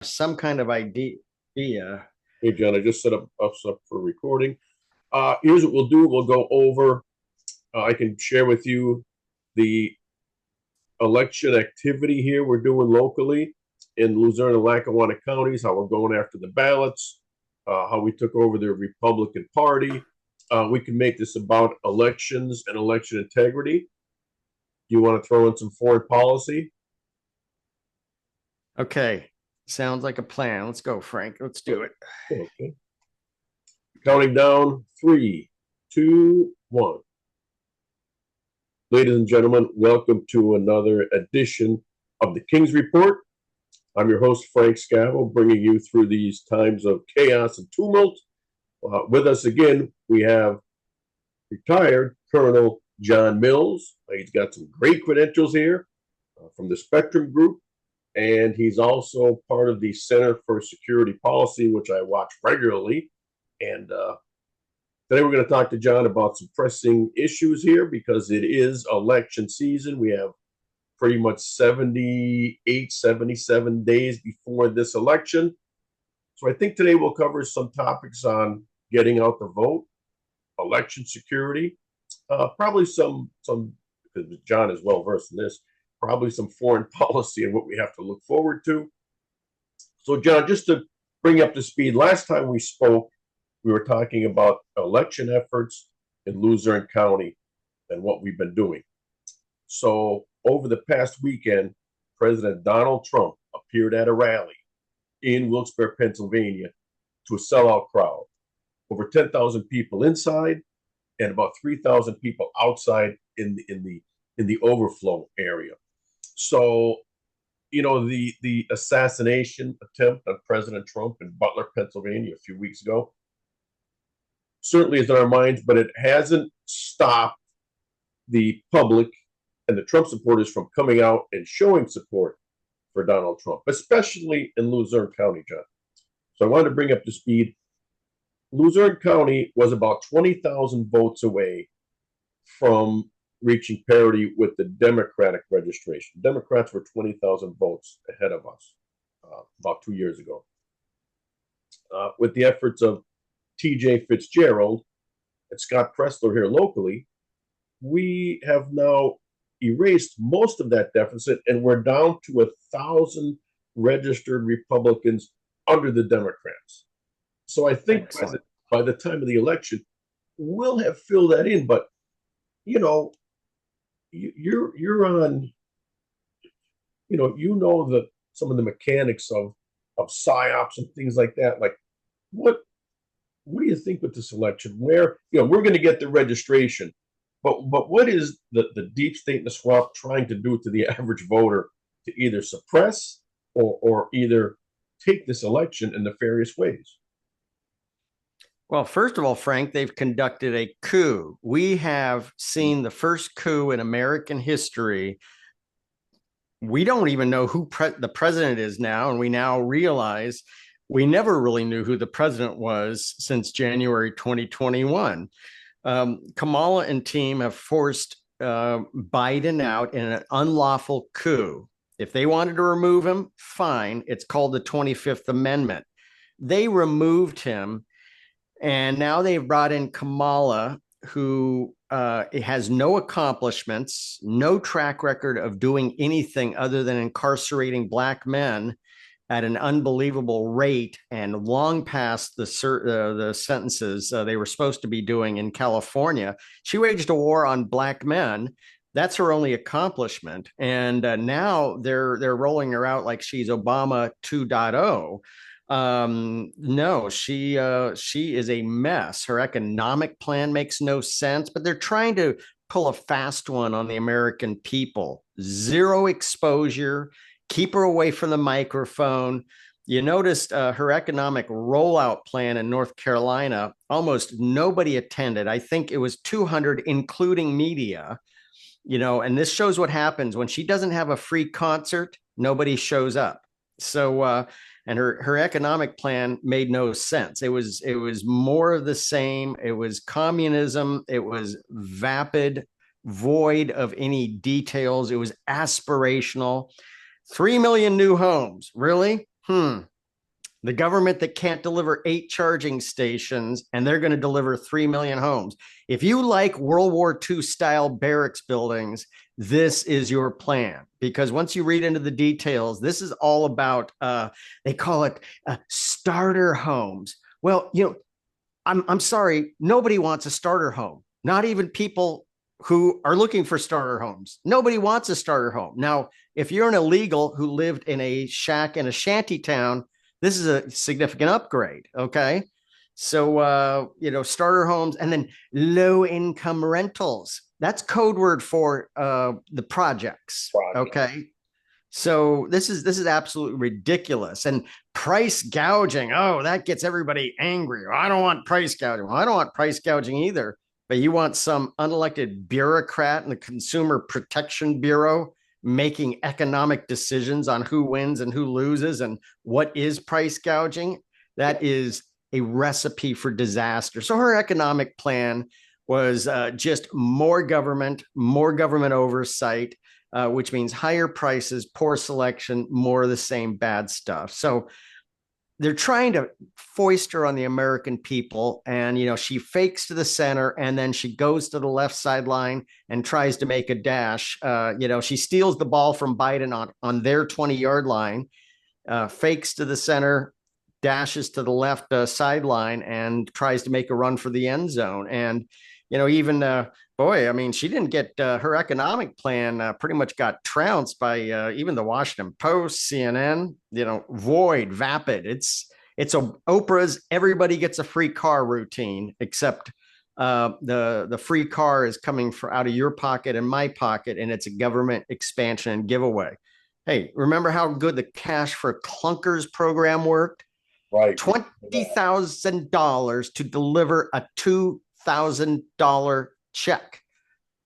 some kind of idea. Hey, John, I just set us up for recording. Here's what we'll do. We'll go over, I can share with you the election activity here we're doing locally in Luzerne and Lackawanna counties, how we're going after the ballots, how we took over the Republican Party. We can make this about elections and election integrity. Do you want to throw in some foreign policy? Okay. Sounds like a plan. Let's go, Frank. Let's do it. Okay. Counting down 3, 2, 1. Ladies and gentlemen, welcome to another edition of the King's Report. I'm your host, Frank Scavo, bringing you through these times of chaos and tumult. With us again, we have retired Colonel John Mills. He's got some great credentials here from the Spectrum Group, and he's also part of the Center for Security Policy, which I watch regularly. And today we're going to talk to John about some pressing issues here because it is election season. We have pretty much 78, 77 days before this election. So I think today we'll cover some topics on getting out the vote, election security, probably some, because John is well versed in this, probably some foreign policy and what we have to look forward to. So John, just to bring you up to speed, last time we spoke, we were talking about election efforts in Luzerne County and what we've been doing. So over the past weekend, President Donald Trump appeared at a rally in Wilkes-Barre, Pennsylvania, to a sellout crowd. Over 10,000 people inside and about 3,000 people outside in the overflow area. So, you know, the assassination attempt on President Trump in Butler, Pennsylvania a few weeks ago certainly is in our minds, but it hasn't stopped the public and the Trump supporters from coming out and showing support for Donald Trump, especially in Luzerne County, John. So I wanted to bring up to speed. Luzerne County was about 20,000 votes away from reaching parity with the Democratic registration. Democrats were 20,000 votes ahead of us about 2 years ago. With the efforts of T.J. Fitzgerald and Scott Pressler here locally, we have now erased most of that deficit, and we're down to 1,000 registered Republicans under the Democrats. So I think by the time of the election, we'll have filled that in. But you know, you're on. You know that some of the mechanics of Psy Ops and things like that. Like, what do you think with this election? Where we're going to get the registration, but what is the deep state and the swamp trying to do to the average voter to either suppress or either take this election in nefarious ways? Well, first of all, Frank, they've conducted a coup. We have seen the first coup in American history. We don't even know who the president is now, and we now realize we never really knew who the president was since January 2021. Kamala and team have forced Biden out in an unlawful coup. If they wanted to remove him, fine. It's called the 25th Amendment. They removed him, and now they've brought in Kamala, who has no accomplishments, no track record of doing anything other than incarcerating Black men at an unbelievable rate and long past the sentences they were supposed to be doing in California. She waged a war on Black men. That's her only accomplishment. And now they're rolling her out like she's Obama 2.0. No, she is a mess. Her economic plan makes no sense, but they're trying to pull a fast one on the American people. Zero exposure. Keep her away from the microphone. You noticed her economic rollout plan in North Carolina, almost nobody attended. I think it was 200, including media, and this shows what happens when she doesn't have a free concert, nobody shows up. So, and her economic plan made no sense. It was more of the same. It was communism. It was vapid, void of any details. It was aspirational. 3 million new homes. Really? The government that can't deliver 8 charging stations, and they're going to deliver 3 million homes. If you like World War II style barracks buildings, this is your plan. Because once you read into the details, this is all about, they call it starter homes. Well, I'm sorry, nobody wants a starter home. Not even people who are looking for starter homes. Nobody wants a starter home. Now, if you're an illegal who lived in a shack in a shanty town, this is a significant upgrade. Okay. So, starter homes, and then low income rentals. That's code word for the projects. Okay. So this is absolutely ridiculous. And price gouging. Oh, that gets everybody angry. I don't want price gouging. Well, I don't want price gouging either. But you want some unelected bureaucrat in the Consumer Protection Bureau making economic decisions on who wins and who loses and what is price gouging. That is a recipe for disaster. So her economic plan was just more government oversight, which means higher prices, poor selection, more of the same bad stuff. So they're trying to foist her on the American people. And, she fakes to the center and then she goes to the left sideline and tries to make a dash. She steals the ball from Biden on their 20-yard line, fakes to the center, dashes to the left sideline and tries to make a run for the end zone. And, even she didn't get her economic plan pretty much got trounced by even the Washington Post, CNN, vapid. It's a Oprah's everybody gets a free car routine, except the free car is coming out of your pocket and my pocket, and it's a government expansion and giveaway. Hey, remember how good the Cash for Clunkers program worked? Right. $20,000 to deliver a $2,000 check.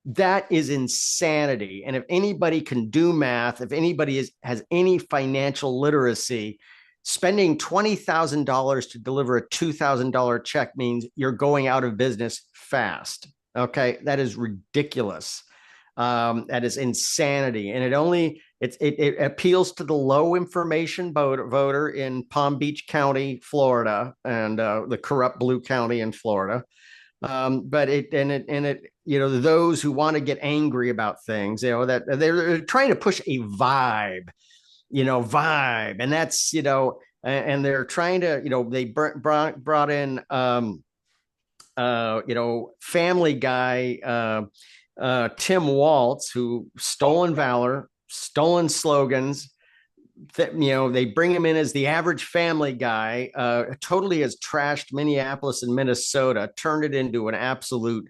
That is insanity. And if anybody can do math, if anybody has any financial literacy, spending $20,000 to deliver a $2,000 check means you're going out of business fast. Okay. That is ridiculous. That is insanity. And it appeals to the low information voter in Palm Beach County, Florida, and the corrupt Blue County in Florida. But those who want to get angry about things, that they're trying to push a vibe, and that's, and they're trying to, they brought in, Family Guy, Tim Waltz, who stolen valor, stolen slogans. They bring him in as the average family guy, totally has trashed Minneapolis and Minnesota, turned it into an absolute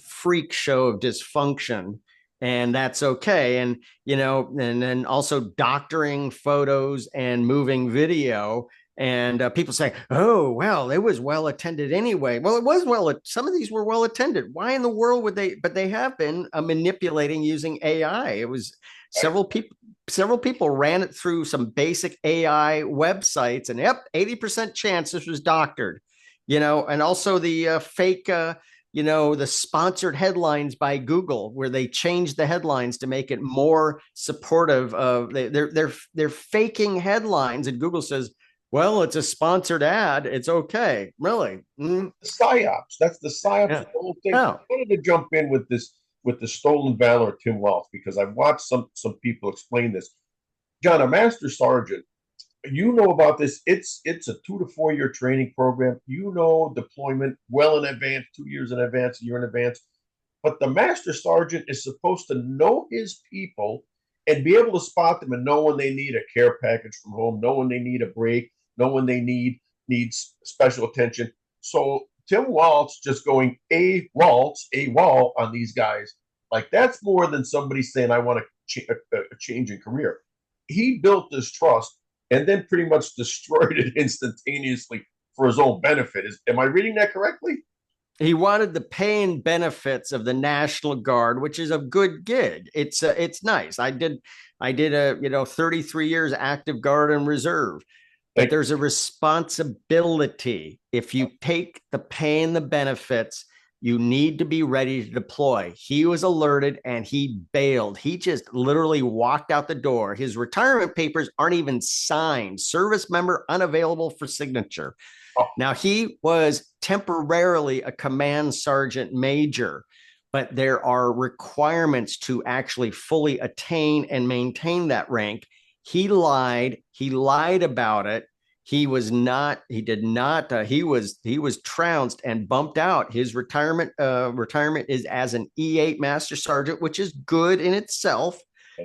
freak show of dysfunction. And that's okay. And, and then also doctoring photos and moving video. And people say, oh, well, it was well attended anyway. Well, it was some of these were well attended. Why in the world would they? But they have been manipulating using AI. It was several people ran it through some basic AI websites, and 80% chance this was doctored, and also the fake, the sponsored headlines by Google, where they changed the headlines to make it more supportive of they're faking headlines, and Google says, well, it's a sponsored ad. It's okay. Really? The Psy Ops. That's the Psy Ops. Yeah. The whole thing. I wanted to jump in with the stolen valor of Tim Waltz, because I've watched some people explain this. John, a master sergeant, about this. It's a 2 to 4 year training program. Deployment well in advance, 2 years in advance, a year in advance. But the master sergeant is supposed to know his people and be able to spot them and know when they need a care package from home, know when they need a break, know when they needs special attention. So Tim Waltz just going a wall on these guys, like that's more than somebody saying, I want a change in career. He built this trust and then pretty much destroyed it instantaneously for his own benefit. Am I reading that correctly? He wanted the pay and benefits of the National Guard, which is a good gig. It's nice. I did a 33 years active guard and reserve. But there's a responsibility. If you take the pay and the benefits, you need to be ready to deploy. He was alerted and he bailed. He just literally walked out the door. His retirement papers aren't even signed. Service member unavailable for signature. Oh, Now, he was temporarily a command sergeant major, but there are requirements to actually fully attain and maintain that rank. He lied. He lied about it. He was not, he did not, he was trounced and bumped out. His retirement is as an E8 master sergeant, which is good in itself.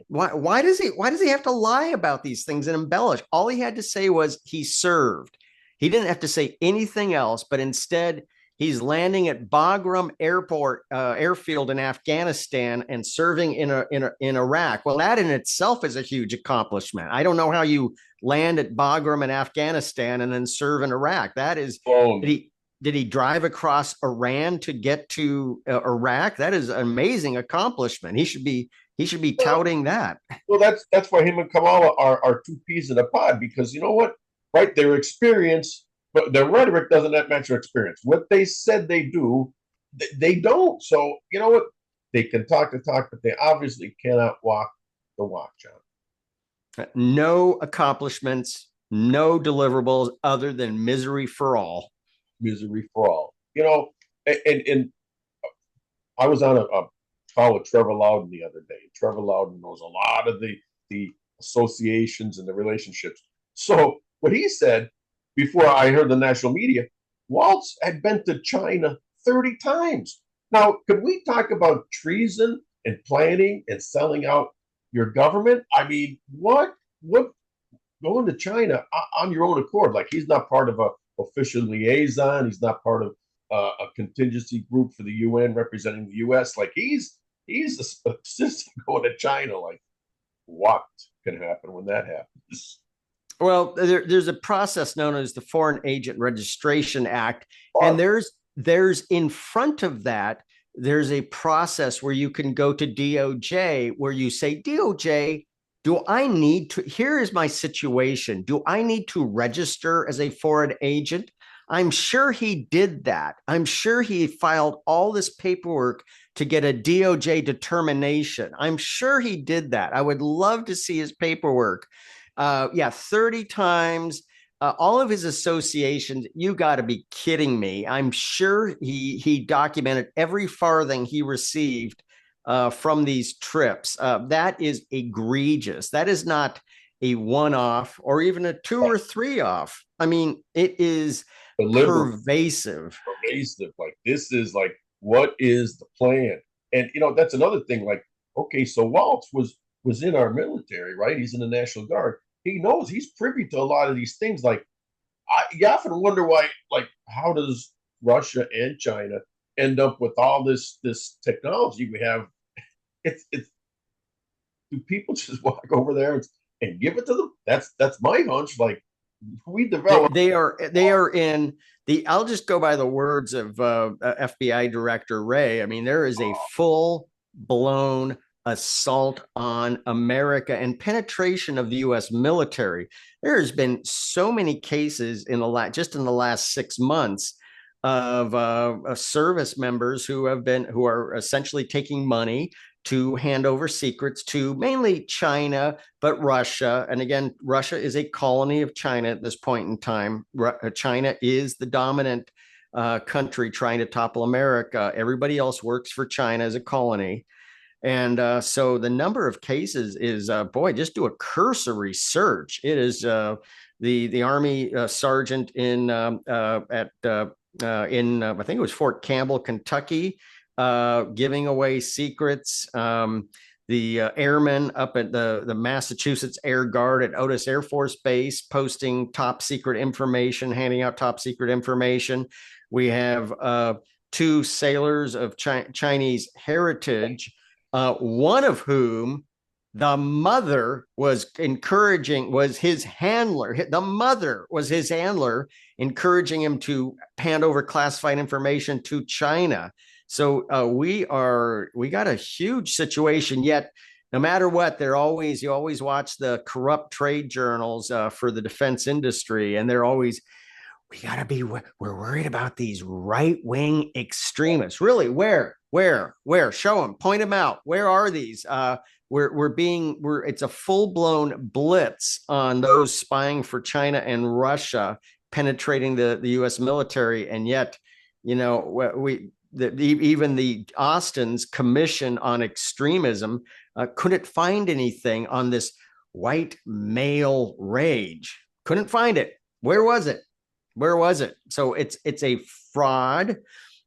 Why does he have to lie about these things and embellish? All he had to say was he served. He didn't have to say anything else, but instead he's landing at Bagram airfield in Afghanistan and serving in Iraq. Well, that in itself is a huge accomplishment. I don't know how you land at Bagram in Afghanistan and then serve in Iraq. That is, did he drive across Iran to get to Iraq? That is an amazing accomplishment. He should be touting that. Well, that's why him and Kamala are two peas in a pod, because you know what? Right, their experience, but their rhetoric doesn't match their experience. What they said they do, they don't. So you know what? They can talk the talk, but they obviously cannot walk the walk, John. No accomplishments, no deliverables other than misery for all. Misery for all. You know, and I was on a call with Trevor Loudon the other day. Trevor Loudon knows a lot of the associations and the relationships. So what he said before I heard the national media, Waltz had been to China 30 times. Now, could we talk about treason and planning and selling out your government? I mean, what going to China on your own accord? Like, he's not part of a official liaison. He's not part of a contingency group for the UN representing the US. Like, he's a assistant going to China. Like, what can happen when that happens? Well, there's a process known as the Foreign Agent Registration Act, and there's in front of that, there's a process where you can go to DOJ where you say, DOJ, do I need to, here is my situation. Do I need to register as a foreign agent? I'm sure he did that. I'm sure he filed all this paperwork to get a DOJ determination. I'm sure he did that. I would love to see his paperwork. 30 times, all of his associations. You got to be kidding me. I'm sure he documented every farthing he received from these trips. That is egregious. That is not a one-off or even a 2 or 3 off. I mean, it is pervasive. Like, this is like, what is the plan? And you know, that's another thing. Like, okay, so Waltz was in our military, right? He's in the National Guard. He knows, he's privy to a lot of these things. Like, you often wonder why, like, how does Russia and China end up with all this technology we have? It's do people just walk over there and give it to them? That's my hunch. Like, we develop. They are in the. I'll just go by the words of FBI Director Wray. I mean, there is a full blown assault on America and penetration of the U.S. military. There has been so many cases in the last 6 months of service members who are essentially taking money to hand over secrets to mainly China, but Russia. And again, Russia is a colony of China at this point in time. China is the dominant country trying to topple America. Everybody else works for China as a colony. And so the number of cases is, just do a cursory search. It is the Army sergeant in I think it was Fort Campbell, Kentucky, giving away secrets. The airmen up at the Massachusetts Air Guard at Otis Air Force Base posting top secret information, handing out top secret information. We have 2 sailors of Chinese heritage. One of whom the mother was his handler. The mother was his handler, encouraging him to hand over classified information to China. So we got a huge situation. Yet, no matter what, you always watch the corrupt trade journals for the defense industry, and they're always, we got to be, we're worried about these right-wing extremists. Really, where? Show them, point them out. Where are these? It's a full-blown blitz on those spying for China and Russia, penetrating the U.S. military. And yet, even the Austin's Commission on Extremism couldn't find anything on this white male rage. Couldn't find it. Where was it? So it's a fraud,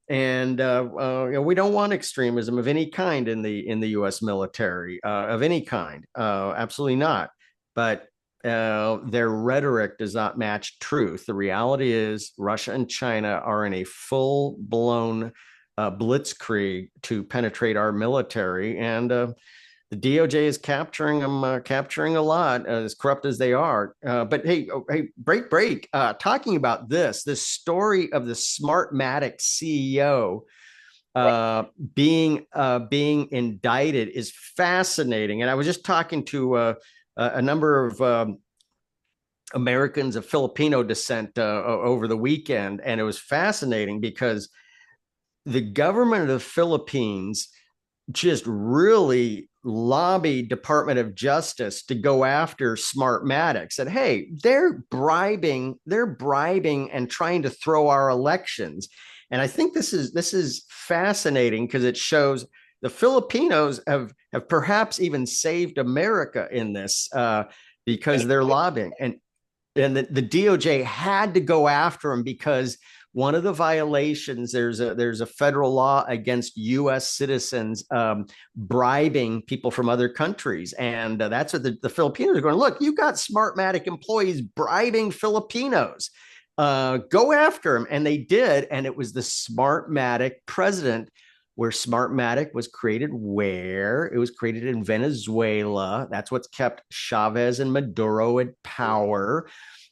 and we don't want extremism of any kind in the U.S. military, of any kind, absolutely not. But their rhetoric does not match truth. The reality is Russia and China are in a full-blown blitzkrieg to penetrate our military, and the DOJ is capturing them, capturing a lot, as corrupt as they are. But hey, break. Talking about this story of the Smartmatic CEO being indicted is fascinating. And I was just talking to a number of Americans of Filipino descent over the weekend, and it was fascinating because the government of the Philippines just really lobbied Department of Justice to go after Smartmatic. Said, hey, they're bribing and trying to throw our elections. And I think this is fascinating because it shows the Filipinos have perhaps even saved America in this because they're lobbying. And the DOJ had to go after them because one of the violations, there's a federal law against U.S. citizens bribing people from other countries. And that's what the Filipinos are going, look, you got Smartmatic employees bribing Filipinos. Go after them. And they did. And it was the Smartmatic president, where Smartmatic was created, where it was created in Venezuela. That's what's kept Chavez and Maduro at power.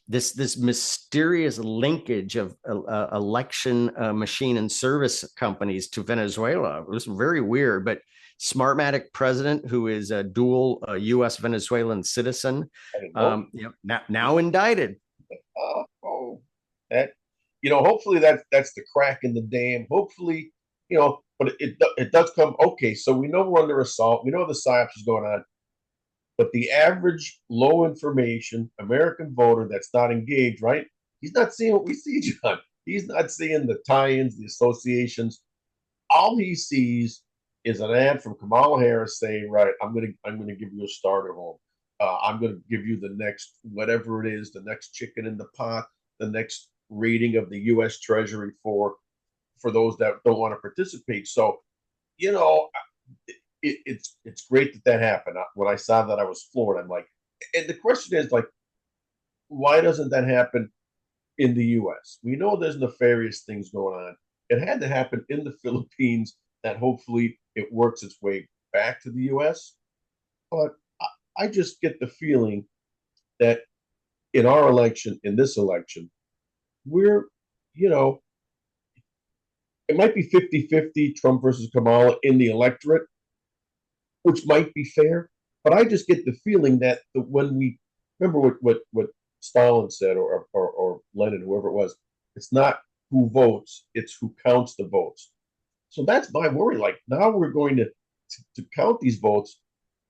This mysterious linkage of election machine and service companies to Venezuela. It was very weird, but Smartmatic president, who is a dual U.S. Venezuelan citizen, now indicted. Hopefully that's the crack in the dam. Hopefully, but it does come. Okay, so we know we're under assault. We know the Psy Ops is going on. But the average low information American voter that's not engaged, right? He's not seeing what we see, John. He's not seeing the tie-ins, the associations. All he sees is an ad from Kamala Harris saying, right, I'm gonna give you a starter home. I'm gonna give you the next whatever it is, the next chicken in the pot, the next rating of the U.S. Treasury for those that don't want to participate. So, it's great that happened. When I saw that, I was floored. I'm like, and the question is, like, why doesn't that happen in the U.S.? We know there's nefarious things going on. It had to happen in the Philippines, that hopefully it works its way back to the U.S. But I just get the feeling that in this election, we're, it might be 50-50 Trump versus Kamala in the electorate, which might be fair, but I just get the feeling that when we remember what Stalin said, or Lenin, whoever it was, it's not who votes, it's who counts the votes. So that's my worry. Like, now we're going to count these votes.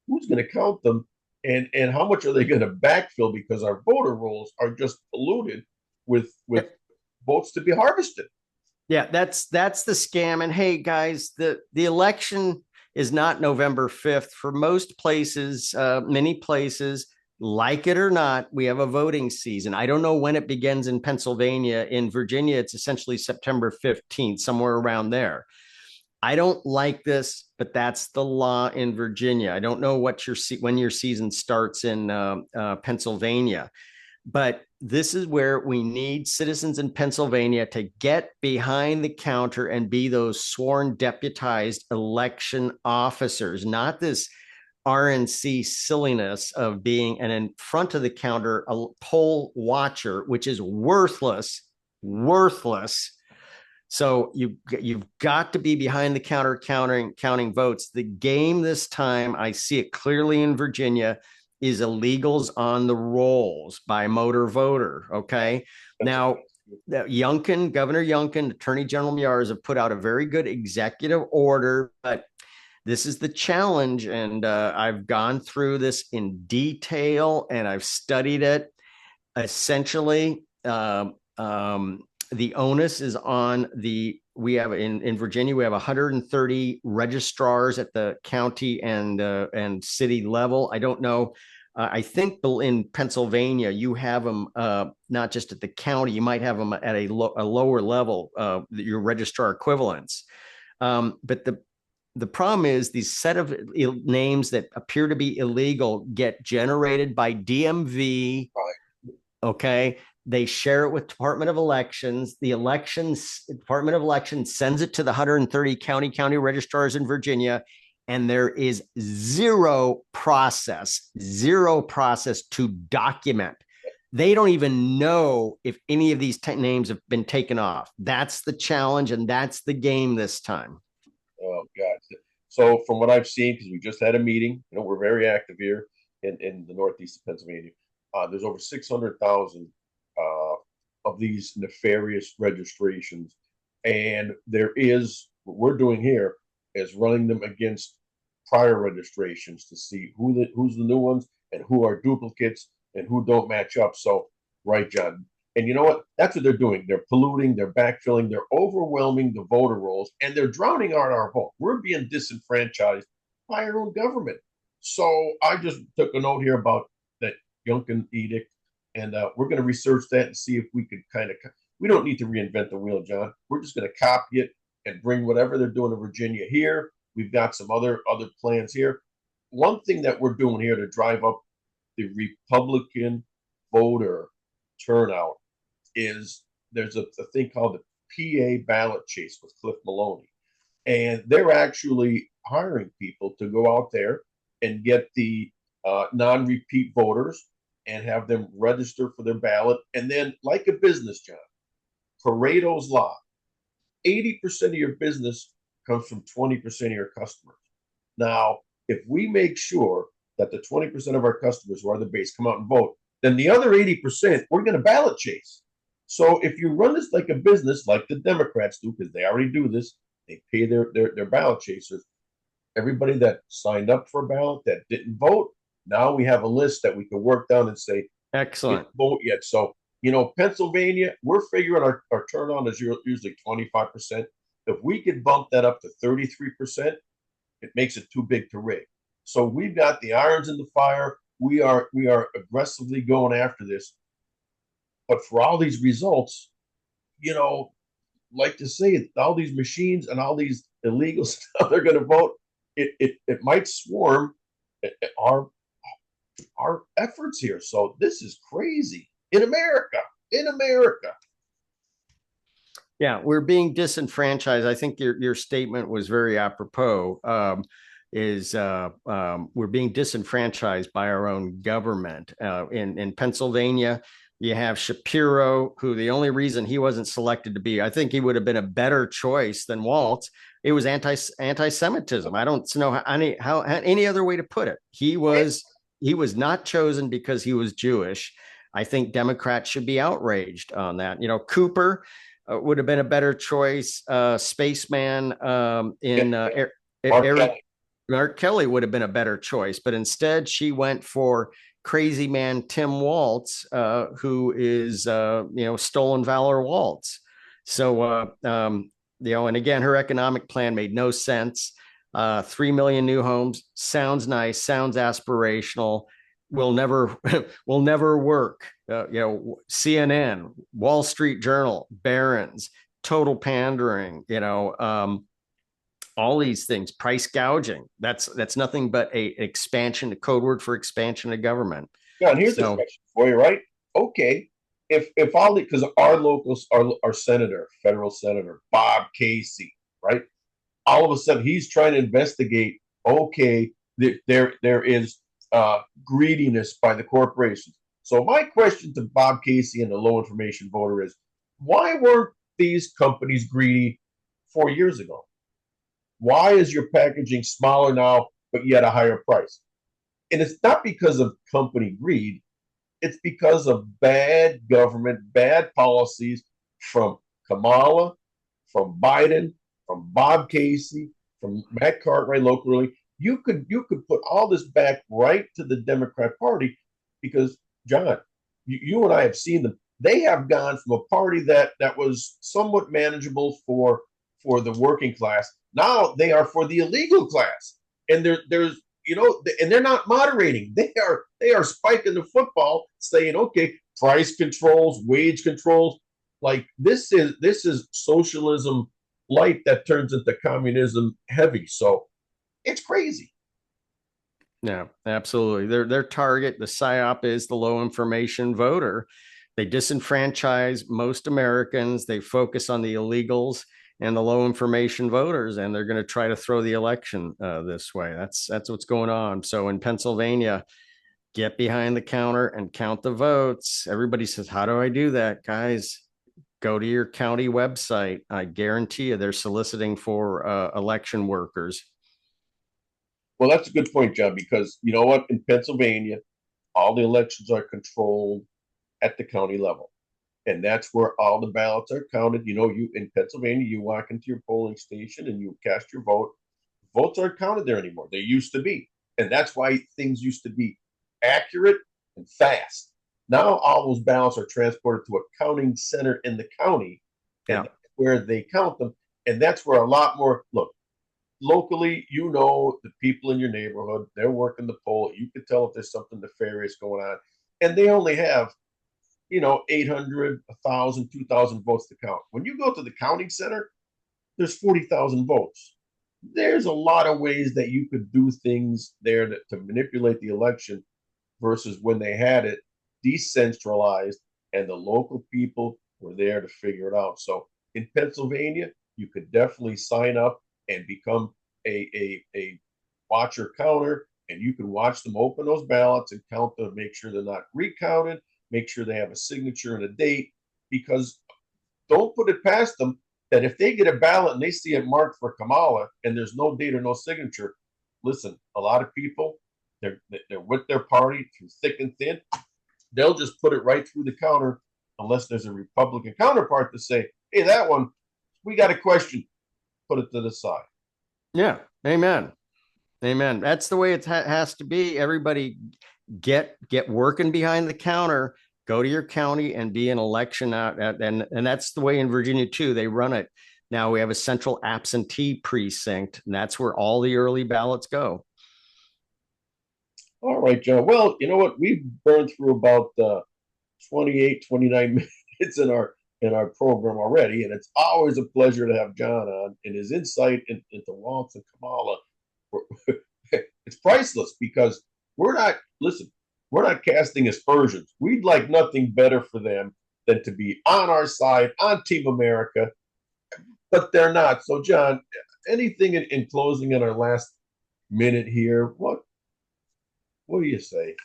Who's going to count them, and how much are they going to backfill, because our voter rolls are just polluted with votes to be harvested. Yeah, that's the scam. And hey, guys, the election is not November 5th. For most places, many places, like it or not, we have a voting season. I don't know when it begins in Pennsylvania. In Virginia, it's essentially September 15th, somewhere around there. I don't like this, but that's the law in Virginia. I don't know when your season starts in Pennsylvania. But this is where we need citizens in Pennsylvania to get behind the counter and be those sworn deputized election officers, not this RNC silliness of being an in front of the counter a poll watcher, which is worthless. So you've got to be behind the counter counting votes. The game this time, I see it clearly in Virginia, is illegals on the rolls by motor voter. Okay. Now, Governor Youngkin, Attorney General Myers have put out a very good executive order, but this is the challenge. And I've gone through this in detail and I've studied it. Essentially, the onus is on we have in Virginia, we have 130 registrars at the county and city level. I don't know. I think in Pennsylvania, you have them not just at the county, you might have them at a lower level, your registrar equivalents. But the problem is these set of names that appear to be illegal get generated by DMV. Okay. They share it with Department of Elections. The Department of Elections sends it to the 130 county registrars in Virginia. And there is zero process to document. They don't even know if any of these names have been taken off. That's the challenge, and that's the game this time. Oh, God. So from what I've seen, because we just had a meeting, we're very active here in the northeast of Pennsylvania. There's over 600,000 of these nefarious registrations. And what we're doing here is running them against prior registrations to see who's the new ones and who are duplicates and who don't match up. So, right, John. And you know what? That's what they're doing. They're polluting, they're backfilling, they're overwhelming the voter rolls, and they're drowning out our vote. We're being disenfranchised by our own government. So I just took a note here about that Youngkin edict, and we're going to research that and see if we could we don't need to reinvent the wheel, John. We're just going to copy it and bring whatever they're doing in Virginia here. We've got some other plans here. One thing that we're doing here to drive up the Republican voter turnout is there's a thing called the PA ballot chase with Cliff Maloney. And they're actually hiring people to go out there and get the non-repeat voters and have them register for their ballot. And then, like a business, John, Pareto's law, 80% of your business comes from 20% of your customers. Now, if we make sure that the 20% of our customers who are the base come out and vote, then the other 80%, we're going to ballot chase. So if you run this like a business, like the Democrats do, because they already do this, they pay their ballot chasers. Everybody that signed up for a ballot that didn't vote, now we have a list that we can work down and say, excellent, didn't vote yet. So, Pennsylvania, we're figuring our turnout is usually 25%. If we could bump that up to 33%, it makes it too big to rig. So we've got the irons in the fire. We are aggressively going after this. But for all these results, like to say, all these machines and all these illegals, they're going to vote. It might swarm our efforts here. So this is crazy in America. Yeah, we're being disenfranchised. I think your statement was very apropos. We're being disenfranchised by our own government. In Pennsylvania, you have Shapiro, who the only reason he wasn't selected to be, I think he would have been a better choice than Waltz. It was anti-Semitism. I don't know how any other way to put it. He was not chosen because he was Jewish. I think Democrats should be outraged on that. Cooper would have been a better choice. Spaceman Mark Kelly would have been a better choice, but instead she went for crazy man Tim Waltz, who is stolen valor Waltz. So and again, her economic plan made no sense. 3 million new homes sounds nice, sounds aspirational. Will never work. CNN, Wall Street Journal, Barron's, total pandering. All these things, price gouging. That's nothing but a code word for expansion of government. Yeah, and here's the question for you, right? Okay, if all because our locals, our senator, federal senator Bob Casey, right? All of a sudden, he's trying to investigate. Okay, there is greediness by the corporations. So my question to Bob Casey and the low information voter is, why weren't these companies greedy 4 years ago? Why is your packaging smaller now, but yet a higher price? And it's not because of company greed. It's because of bad government, bad policies, from Kamala, from Biden, from Bob Casey, from Matt Cartwright locally. You could put all this back right to the Democrat Party because, John, you and I have seen them. They have gone from a party that was somewhat manageable for the working class. Now they are for the illegal class, and there's and they're not moderating. They are spiking the football, saying, okay, price controls, wage controls. Like this is socialism light that turns into communism heavy. So it's crazy. Yeah, absolutely. Their target, the PSYOP, is the low information voter. They disenfranchise most Americans. They focus on the illegals and the low information voters, and they're going to try to throw the election this way. That's what's going on. So in Pennsylvania, get behind the counter and count the votes. Everybody says, "How do I do that?" Guys, go to your county website. I guarantee you, they're soliciting for election workers. Well, that's a good point, John, because you know what? In Pennsylvania, all the elections are controlled at the county level. And that's where all the ballots are counted. You in Pennsylvania, you walk into your polling station and you cast your vote. Votes aren't counted there anymore. They used to be. And that's why things used to be accurate and fast. Now all those ballots are transported to a counting center in the county, and that's where they count them. And that's where a lot more look. Locally, the people in your neighborhood, they're working the poll. You can tell if there's something nefarious going on. And they only have 800, 1,000, 2,000 votes to count. When you go to the counting center, there's 40,000 votes. There's a lot of ways that you could do things there to manipulate the election versus when they had it decentralized and the local people were there to figure it out. So in Pennsylvania, you could definitely sign up and become a watcher counter, and you can watch them open those ballots and count them, make sure they're not recounted, make sure they have a signature and a date, because don't put it past them that if they get a ballot and they see it marked for Kamala and there's no date or no signature, listen, a lot of people, they're with their party through thick and thin. They'll just put it right through the counter unless there's a Republican counterpart to say, hey, that one, we got a question. Put it to the side. Yeah. Amen. Amen. That's the way it has to be. Everybody get working behind the counter, go to your county and be an election out. And that's the way in Virginia too. They run it. Now we have a central absentee precinct, and that's where all the early ballots go. All right, John. Well, you know what? We've burned through about 28, 29 minutes in our program already, and it's always a pleasure to have John on, and his insight into Waltz and Kamala. It's priceless because we're not casting aspersions. We'd like nothing better for them than to be on our side, on Team America, but they're not. So, John, anything in closing in our last minute here? What do you say?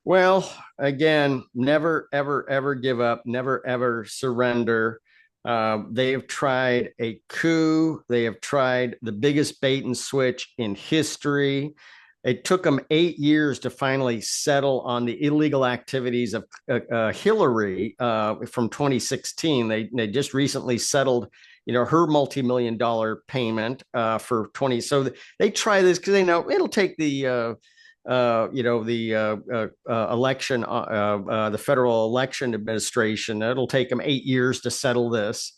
Well, again, never, ever, ever give up, never, ever surrender. They have tried a coup. They have tried the biggest bait and switch in history. It took them 8 years to finally settle on the illegal activities of Hillary from 2016. They just recently settled, her multi-million-dollar payment for 20. So they try this because they know it'll take the election, the Federal Election Administration. It'll take them 8 years to settle this.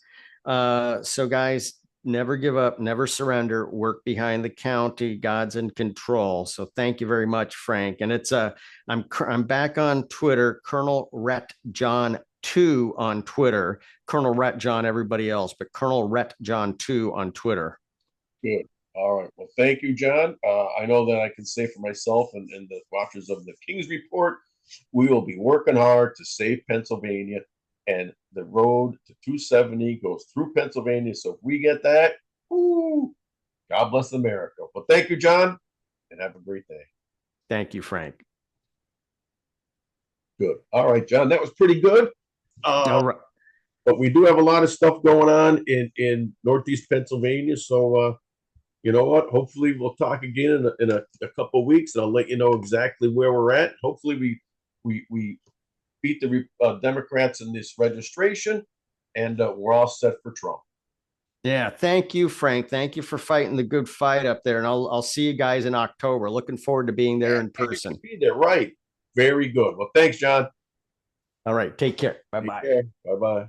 So guys, never give up, never surrender, work behind the county. God's in control. So thank you very much, Frank. And it's I'm back on Twitter, Colonel Rhett John 2 on Twitter, Colonel Rhett John, everybody else, but Colonel Rhett John 2 on Twitter. Good. All right. Well, thank you, John. I know that I can say for myself and the watchers of the King's Report, we will be working hard to save Pennsylvania, and the road to 270 goes through Pennsylvania. So if we get that, whoo, God bless America. Well, thank you, John, and have a great day. Thank you, Frank. Good. All right, John, that was pretty good. All right. But we do have a lot of stuff going on in Northeast Pennsylvania. So, you know what? Hopefully we'll talk again in a couple of weeks, and I'll let you know exactly where we're at. Hopefully we beat the Democrats in this registration, and we're all set for Trump. Yeah, thank you, Frank. Thank you for fighting the good fight up there, and I'll see you guys in October. Looking forward to being there in person. Be there, right? Very good. Well, thanks, John. All right, take care. Bye bye. Bye bye.